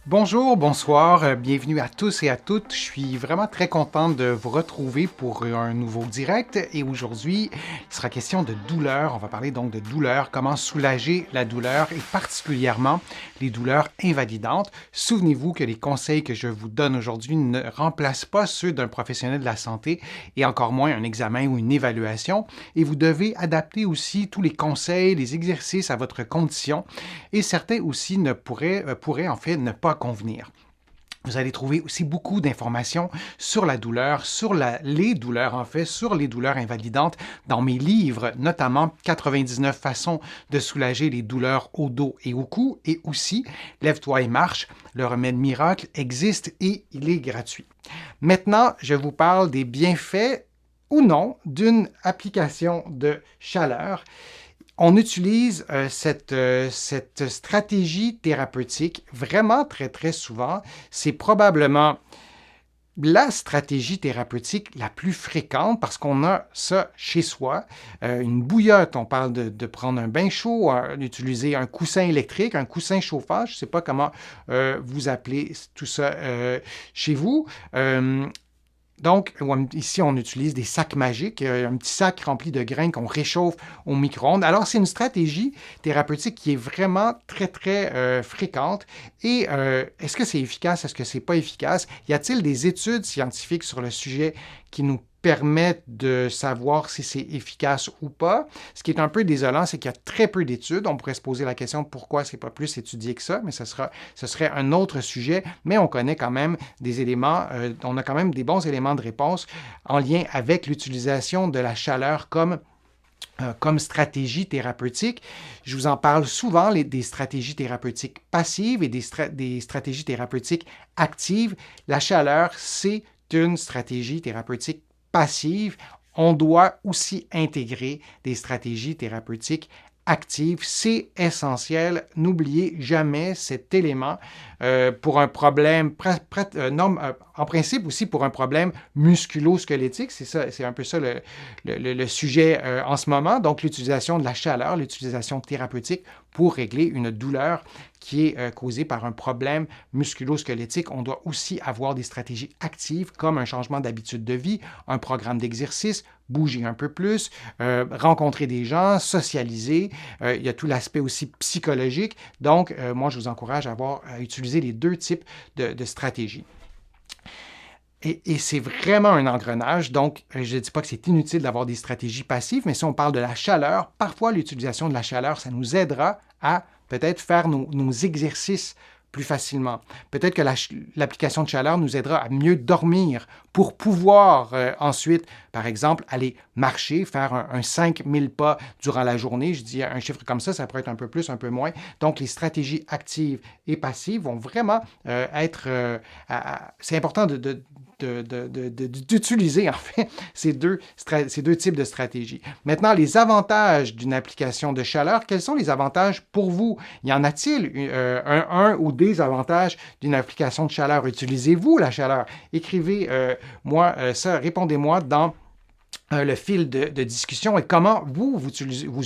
Bonjour, bonsoir, bienvenue à tous et à toutes. Je suis vraiment très content de vous retrouver pour un nouveau direct et aujourd'hui, il sera question de douleur. On va parler donc de douleur, comment soulager la douleur et particulièrement les douleurs invalidantes. Souvenez-vous que les conseils que je vous donne aujourd'hui ne remplacent pas ceux d'un professionnel de la santé et encore moins un examen ou une évaluation et vous devez adapter aussi tous les conseils, les exercices à votre condition et certains aussi pourraient en fait ne pas convenir. Vous allez trouver aussi beaucoup d'informations sur la douleur, les douleurs en fait, sur les douleurs invalidantes dans mes livres, notamment 99 façons de soulager les douleurs au dos et au cou, et aussi Lève-toi et marche, le remède miracle existe et il est gratuit. Maintenant, je vous parle des bienfaits ou non d'une application de chaleur. On utilise cette stratégie thérapeutique vraiment très, très souvent. C'est probablement la stratégie thérapeutique la plus fréquente parce qu'on a ça chez soi. Une bouillotte, on parle de prendre un bain chaud, d'utiliser un coussin électrique, un coussin chauffage. Je ne sais pas comment vous appelez tout ça chez vous. Donc, ici, on utilise des sacs magiques, un petit sac rempli de graines qu'on réchauffe au micro-ondes. Alors, c'est une stratégie thérapeutique qui est vraiment très, très fréquente. Et est-ce que c'est efficace? Est-ce que c'est pas efficace? Y a-t-il des études scientifiques sur le sujet qui nous permettent de savoir si c'est efficace ou pas? Ce qui est un peu désolant, c'est qu'il y a très peu d'études. On pourrait se poser la question pourquoi c'est pas plus étudié que ça, mais ce serait un autre sujet. Mais on connaît quand même des éléments, on a quand même des bons éléments de réponse en lien avec l'utilisation de la chaleur comme stratégie thérapeutique. Je vous en parle souvent, des stratégies thérapeutiques passives et des stratégies thérapeutiques actives. La chaleur, c'est une stratégie thérapeutique passive. On doit aussi intégrer des stratégies thérapeutiques actives. C'est essentiel. N'oubliez jamais cet élément pour un problème, en principe aussi pour un problème musculo-squelettique. C'est un peu ça le sujet en ce moment. Donc, l'utilisation de la chaleur, l'utilisation thérapeutique pour régler une douleur qui est causée par un problème musculo-squelettique. On doit aussi avoir des stratégies actives comme un changement d'habitude de vie, un programme d'exercice, bouger un peu plus, rencontrer des gens, socialiser. Il y a tout l'aspect aussi psychologique. Donc, moi, je vous encourage à utiliser les deux types de stratégies. Et c'est vraiment un engrenage. Donc, je ne dis pas que c'est inutile d'avoir des stratégies passives, mais si on parle de la chaleur, parfois l'utilisation de la chaleur, ça nous aidera à peut-être faire nos exercices plus facilement. Peut-être que l'application de chaleur nous aidera à mieux dormir pour pouvoir ensuite, par exemple, aller marcher, faire un 5000 pas durant la journée. Je dis un chiffre comme ça pourrait être un peu plus, un peu moins. Donc, les stratégies actives et passives vont vraiment être... c'est important d'utiliser, en fait, ces deux types de stratégies. Maintenant, les avantages d'une application de chaleur, quels sont les avantages pour vous? Y en a-t-il un ou des avantages d'une application de chaleur? Utilisez-vous la chaleur? Écrivez-moi ça, répondez-moi dans le fil de discussion et comment vous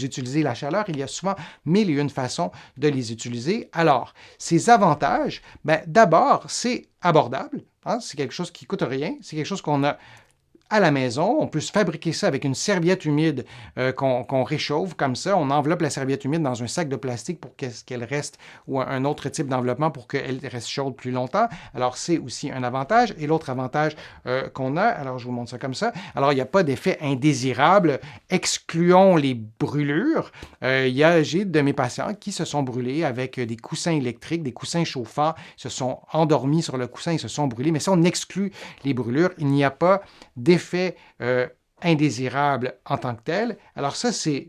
utilisez la chaleur. Il y a souvent mille et une façons de les utiliser. Alors, ces avantages, d'abord, c'est abordable. Hein? C'est quelque chose qui ne coûte rien. C'est quelque chose qu'on a à la maison. On peut se fabriquer ça avec une serviette humide qu'on réchauffe comme ça. On enveloppe la serviette humide dans un sac de plastique pour qu'elle reste, ou un autre type d'enveloppement pour qu'elle reste chaude plus longtemps. Alors, c'est aussi un avantage. Et l'autre avantage qu'on a, alors je vous montre ça comme ça. Alors, il n'y a pas d'effet indésirable. Excluons les brûlures. J'ai de mes patients qui se sont brûlés avec des coussins électriques, des coussins chauffants, se sont endormis sur le coussin et se sont brûlés. Mais si on exclut les brûlures, il n'y a pas d'effet indésirable en tant que tel. Alors ça, il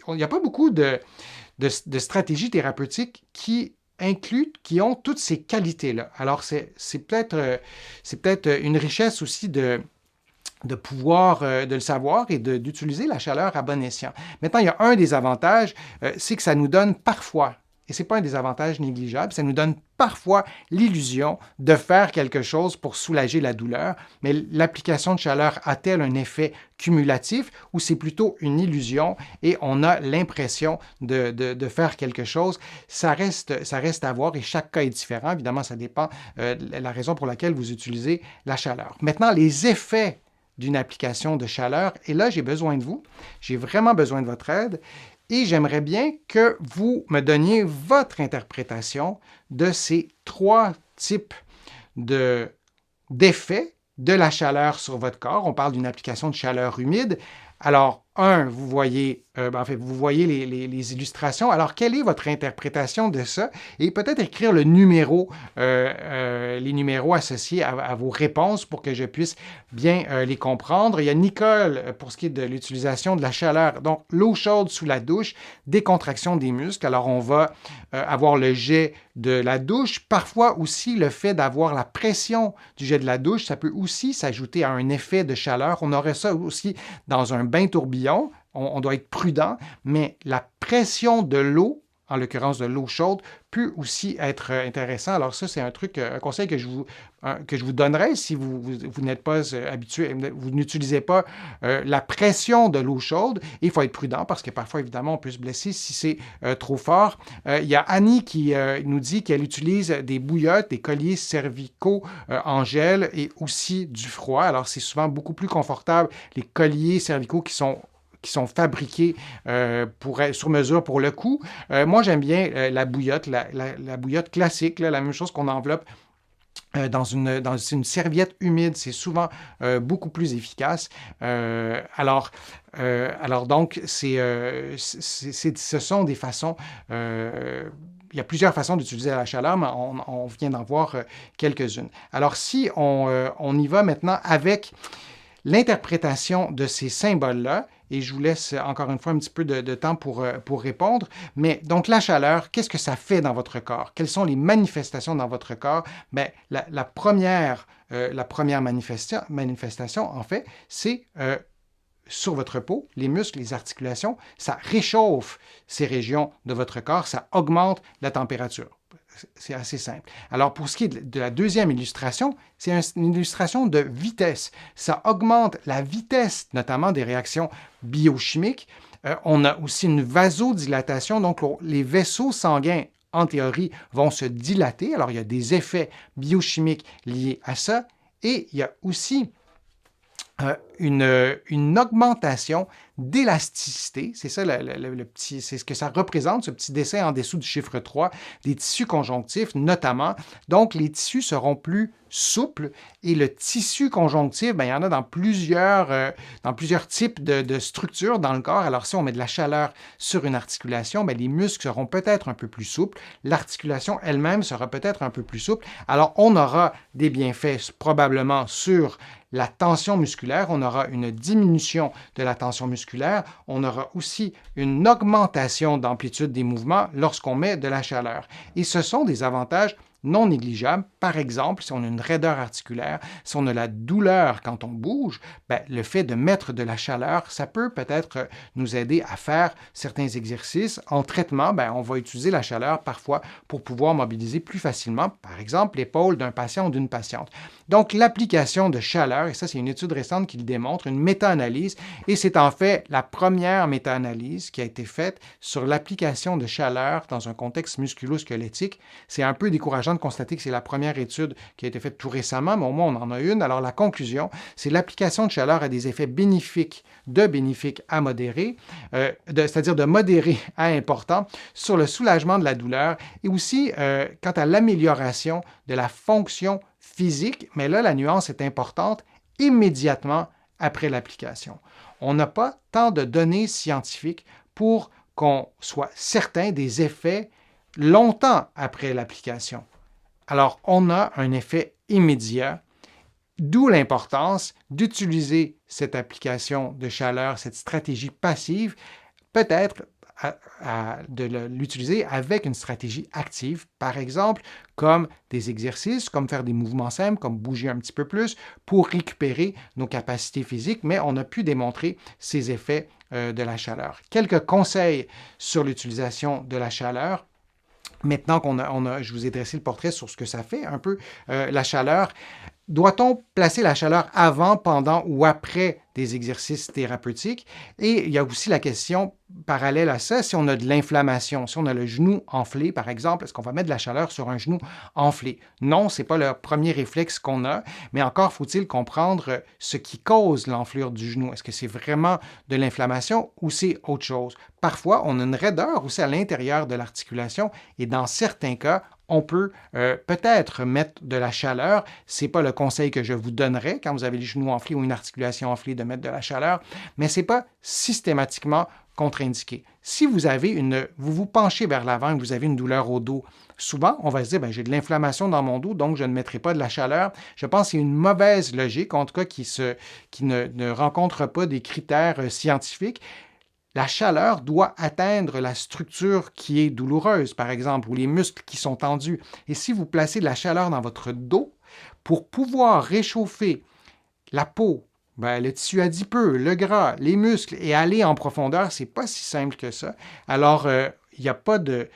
n'y a pas beaucoup de stratégies thérapeutiques qui ont toutes ces qualités-là. Alors, c'est peut-être une richesse aussi de pouvoir de le savoir et d'utiliser la chaleur à bon escient. Maintenant, il y a un des avantages, c'est que ça nous donne parfois, et ce n'est pas un désavantage négligeable. Ça nous donne parfois l'illusion de faire quelque chose pour soulager la douleur, mais l'application de chaleur a-t-elle un effet cumulatif ou c'est plutôt une illusion et on a l'impression de faire quelque chose? Ça reste à voir et chaque cas est différent. Évidemment, ça dépend de la raison pour laquelle vous utilisez la chaleur. Maintenant, les effets d'une application de chaleur, et là, j'ai besoin de vous, j'ai vraiment besoin de votre aide. Et j'aimerais bien que vous me donniez votre interprétation de ces 3 types d'effets de la chaleur sur votre corps. On parle d'une application de chaleur humide. Alors, vous voyez, vous voyez les illustrations. Alors, quelle est votre interprétation de ça? Et peut-être écrire les numéros associés à vos réponses pour que je puisse bien les comprendre. Il y a Nicole pour ce qui est de l'utilisation de la chaleur. Donc, l'eau chaude sous la douche, décontraction des muscles. Alors, on va avoir le jet de la douche. Parfois aussi, le fait d'avoir la pression du jet de la douche, ça peut aussi s'ajouter à un effet de chaleur. On aurait ça aussi dans un bain tourbillon. On doit être prudent, mais la pression de l'eau, en l'occurrence de l'eau chaude, peut aussi être intéressant. Alors ça, c'est un conseil que je vous donnerais si vous n'êtes pas habitué, vous n'utilisez pas la pression de l'eau chaude. Et il faut être prudent parce que parfois, évidemment, on peut se blesser si c'est trop fort. Il y a Annie qui nous dit qu'elle utilise des bouillottes, des colliers cervicaux en gel et aussi du froid. Alors, c'est souvent beaucoup plus confortable, les colliers cervicaux qui sont fabriqués sur mesure pour le coup. Moi, j'aime bien la bouillotte, la bouillotte classique, la même chose qu'on enveloppe dans une serviette humide. C'est souvent beaucoup plus efficace. Alors donc, ce sont des façons... il y a plusieurs façons d'utiliser la chaleur, mais on vient d'en voir quelques-unes. Alors, si on y va maintenant avec l'interprétation de ces symboles-là, et je vous laisse encore une fois un petit peu de temps pour répondre. Mais donc la chaleur, qu'est-ce que ça fait dans votre corps? Quelles sont les manifestations dans votre corps? Bien, la première manifestation, en fait, c'est sur votre peau, les muscles, les articulations, ça réchauffe ces régions de votre corps, ça augmente la température. C'est assez simple. Alors, pour ce qui est de la deuxième illustration, c'est une illustration de vitesse. Ça augmente la vitesse, notamment des réactions biochimiques. On a aussi une vasodilatation, donc les vaisseaux sanguins, en théorie, vont se dilater. Alors, il y a des effets biochimiques liés à ça. Et il y a aussi une augmentation d'élasticité. C'est ça c'est ce que ça représente, ce petit dessin en dessous du chiffre 3, des tissus conjonctifs notamment. Donc, les tissus seront plus souples et le tissu conjonctif, bien, il y en a dans plusieurs types de structures dans le corps. Alors, si on met de la chaleur sur une articulation, bien, les muscles seront peut-être un peu plus souples. L'articulation elle-même sera peut-être un peu plus souple. Alors, on aura des bienfaits probablement sur la tension musculaire, on aura une diminution de la tension musculaire, on aura aussi une augmentation d'amplitude des mouvements lorsqu'on met de la chaleur. Et ce sont des avantages non négligeables. Par exemple, si on a une raideur articulaire, si on a la douleur quand on bouge, bien, le fait de mettre de la chaleur, ça peut peut-être nous aider à faire certains exercices. En traitement, bien, on va utiliser la chaleur parfois pour pouvoir mobiliser plus facilement, par exemple, l'épaule d'un patient ou d'une patiente. Donc, l'application de chaleur, et ça, c'est une étude récente qui le démontre, une méta-analyse, et c'est en fait la première méta-analyse qui a été faite sur l'application de chaleur dans un contexte musculo-squelettique. C'est un peu décourageant de constater que c'est la première étude qui a été faite tout récemment, mais au moins on en a une. Alors la conclusion, c'est l'application de chaleur a des effets bénéfiques à modérés, c'est-à-dire de modéré à important, sur le soulagement de la douleur et aussi quant à l'amélioration de la fonction physique, mais là la nuance est importante, immédiatement après l'application. On n'a pas tant de données scientifiques pour qu'on soit certain des effets longtemps après l'application. Alors, on a un effet immédiat, d'où l'importance d'utiliser cette application de chaleur, cette stratégie passive, peut-être de l'utiliser avec une stratégie active, par exemple, comme des exercices, comme faire des mouvements simples, comme bouger un petit peu plus, pour récupérer nos capacités physiques, mais on a pu démontrer ces effets de la chaleur. Quelques conseils sur l'utilisation de la chaleur. Maintenant je vous ai dressé le portrait sur ce que ça fait, un peu la chaleur. Doit-on placer la chaleur avant, pendant ou après des exercices thérapeutiques? Et il y a aussi la question parallèle à ça, si on a de l'inflammation, si on a le genou enflé, par exemple, est-ce qu'on va mettre de la chaleur sur un genou enflé? Non, ce n'est pas le premier réflexe qu'on a, mais encore faut-il comprendre ce qui cause l'enflure du genou. Est-ce que c'est vraiment de l'inflammation ou c'est autre chose? Parfois, on a une raideur aussi à l'intérieur de l'articulation et dans certains cas, on peut peut-être mettre de la chaleur. Ce n'est pas le conseil que je vous donnerais quand vous avez les genoux enflés ou une articulation enflée de mettre de la chaleur, mais ce n'est pas systématiquement contre-indiqué. Si vous vous penchez vers l'avant et que vous avez une douleur au dos, souvent, on va se dire, j'ai de l'inflammation dans mon dos, donc je ne mettrai pas de la chaleur. Je pense que c'est une mauvaise logique, en tout cas qui ne rencontre pas des critères scientifiques. La chaleur doit atteindre la structure qui est douloureuse, par exemple, ou les muscles qui sont tendus. Et si vous placez de la chaleur dans votre dos, pour pouvoir réchauffer la peau, le tissu adipeux, le gras, les muscles et aller en profondeur, c'est pas si simple que ça. Alors, il n'y a pas de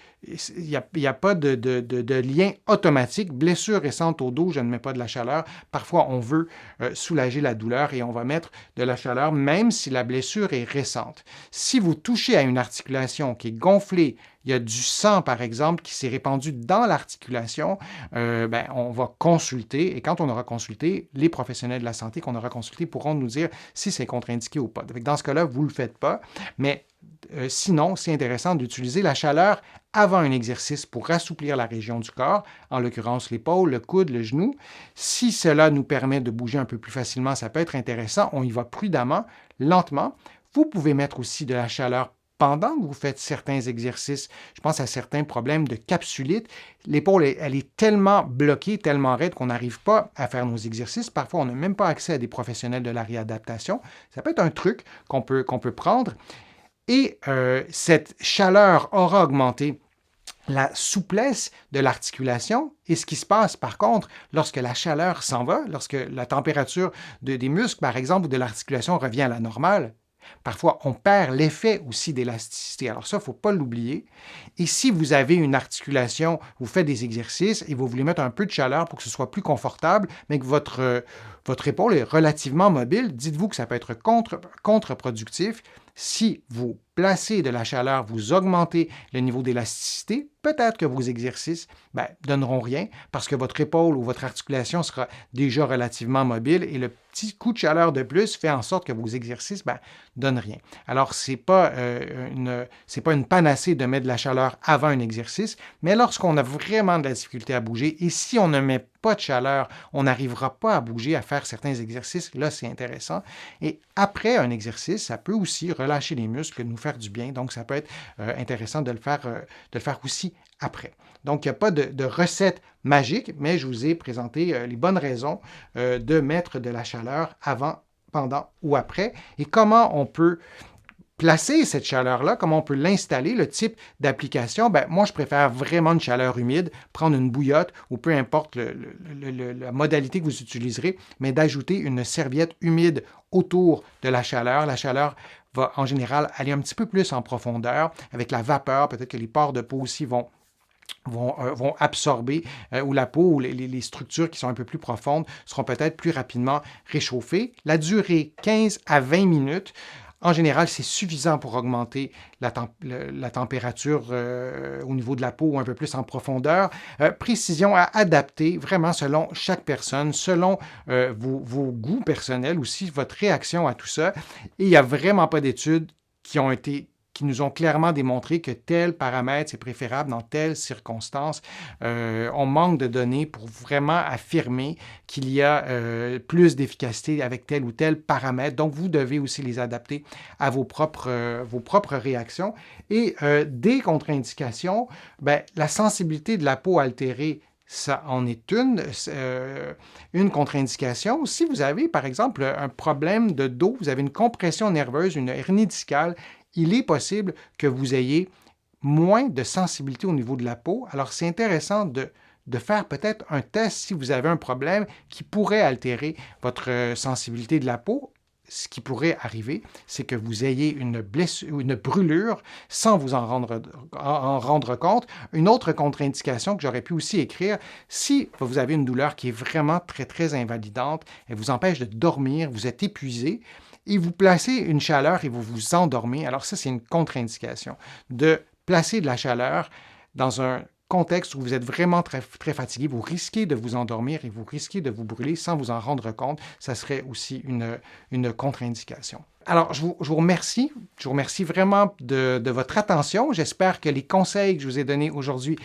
lien automatique. Blessure récente au dos, je ne mets pas de la chaleur. Parfois, on veut soulager la douleur et on va mettre de la chaleur, même si la blessure est récente. Si vous touchez à une articulation qui est gonflée, il y a du sang, par exemple, qui s'est répandu dans l'articulation, on va consulter. Et quand on aura consulté, les professionnels de la santé qu'on aura consultés pourront nous dire si c'est contre-indiqué ou pas. Donc, dans ce cas-là, vous ne le faites pas. Mais sinon, c'est intéressant d'utiliser la chaleur avant un exercice pour assouplir la région du corps, en l'occurrence l'épaule, le coude, le genou. Si cela nous permet de bouger un peu plus facilement, ça peut être intéressant. On y va prudemment, lentement. Vous pouvez mettre aussi de la chaleur pendant que vous faites certains exercices. Je pense à certains problèmes de capsulite. L'épaule, elle est tellement bloquée, tellement raide qu'on n'arrive pas à faire nos exercices. Parfois, on n'a même pas accès à des professionnels de la réadaptation. Ça peut être un truc qu'on peut prendre. Et cette chaleur aura augmenté la souplesse de l'articulation. Et ce qui se passe, par contre, lorsque la chaleur s'en va, lorsque la température des muscles, par exemple, ou de l'articulation revient à la normale, parfois, on perd l'effet aussi d'élasticité. Alors ça, il ne faut pas l'oublier. Et si vous avez une articulation, vous faites des exercices et vous voulez mettre un peu de chaleur pour que ce soit plus confortable, mais que votre épaule est relativement mobile, dites-vous que ça peut être contre-productif. Si vous placez de la chaleur, vous augmentez le niveau d'élasticité, peut-être que vos exercices donneront rien parce que votre épaule ou votre articulation sera déjà relativement mobile et le petit coup de chaleur de plus fait en sorte que vos exercices donnent rien. Alors, c'est pas une panacée de mettre de la chaleur avant un exercice, mais lorsqu'on a vraiment de la difficulté à bouger et si on ne met pas de chaleur, on n'arrivera pas à bouger, à faire certains exercices. Là, c'est intéressant. Et après un exercice, ça peut aussi relâcher les muscles, nous faire du bien. Donc, ça peut être intéressant de le faire aussi après. Donc, il n'y a pas de recette magique, mais je vous ai présenté les bonnes raisons de mettre de la chaleur avant, pendant ou après et comment on peut placer cette chaleur-là, comment on peut l'installer, le type d'application, moi, je préfère vraiment une chaleur humide, prendre une bouillotte ou peu importe la modalité que vous utiliserez, mais d'ajouter une serviette humide autour de la chaleur. La chaleur va en général aller un petit peu plus en profondeur avec la vapeur, peut-être que les pores de peau aussi vont absorber ou la peau ou les structures qui sont un peu plus profondes seront peut-être plus rapidement réchauffées. La durée, 15 à 20 minutes. En général, c'est suffisant pour augmenter la température au niveau de la peau ou un peu plus en profondeur. Précision à adapter vraiment selon chaque personne, selon vos goûts personnels aussi, votre réaction à tout ça. Et il n'y a vraiment pas d'études qui nous ont clairement démontré que tel paramètre, c'est préférable dans telle circonstance. On manque de données pour vraiment affirmer qu'il y a plus d'efficacité avec tel ou tel paramètre. Donc, vous devez aussi les adapter à vos propres réactions. Et des contre-indications, la sensibilité de la peau altérée, ça en est une contre-indication. Si vous avez, par exemple, un problème de dos, vous avez une compression nerveuse, une hernie discale, il est possible que vous ayez moins de sensibilité au niveau de la peau. Alors, c'est intéressant de faire peut-être un test si vous avez un problème qui pourrait altérer votre sensibilité de la peau. ce qui pourrait arriver, c'est que vous ayez une blessure, une brûlure sans vous en rendre compte. Une autre contre-indication que j'aurais pu aussi écrire, si vous avez une douleur qui est vraiment très, très invalidante, elle vous empêche de dormir, vous êtes épuisé, et vous placez une chaleur et vous vous endormez, alors ça, c'est une contre-indication. De placer de la chaleur dans un contexte où vous êtes vraiment très, très fatigué, vous risquez de vous endormir et vous risquez de vous brûler sans vous en rendre compte. Ça serait aussi une contre-indication. Alors, je vous remercie. Je vous remercie vraiment de votre attention. J'espère que les conseils que je vous ai donnés aujourd'hui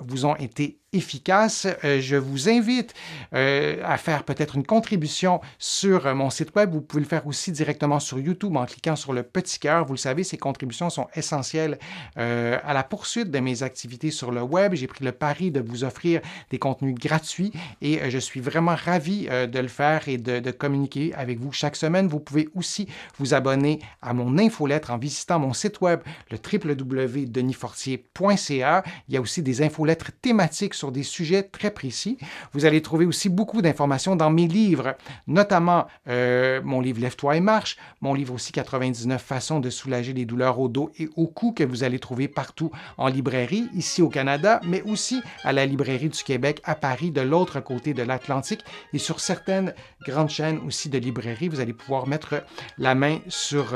vous ont été efficaces. Je vous invite à faire peut-être une contribution sur mon site web. Vous pouvez le faire aussi directement sur YouTube en cliquant sur le petit cœur. Vous le savez, ces contributions sont essentielles à la poursuite de mes activités sur le web. J'ai pris le pari de vous offrir des contenus gratuits et je suis vraiment ravi de le faire et de communiquer avec vous chaque semaine. Vous pouvez aussi vous abonner à mon infolettre en visitant mon site web, le www.denisfortier.ca. Il y a aussi des infolettres thématiques sur des sujets très précis. Vous allez trouver aussi beaucoup d'informations dans mes livres, notamment mon livre Lève-toi et marche, mon livre aussi 99 façons de soulager les douleurs au dos et au cou que vous allez trouver partout en librairie, ici au Canada, mais aussi à la librairie du Québec à Paris, de l'autre côté de l'Atlantique, et sur certaines grandes chaînes aussi de librairie. Vous allez pouvoir mettre la main sur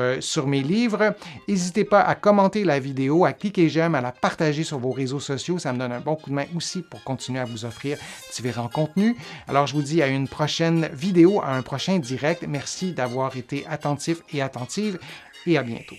mes livres. N'hésitez pas à commenter la vidéo, à cliquer j'aime, à la partager sur vos réseaux sociaux. Ça me donne un bon coup de main aussi pour continuer à vous offrir différents contenus. Alors, je vous dis à une prochaine vidéo, à un prochain direct. Merci d'avoir été attentif et attentive et à bientôt.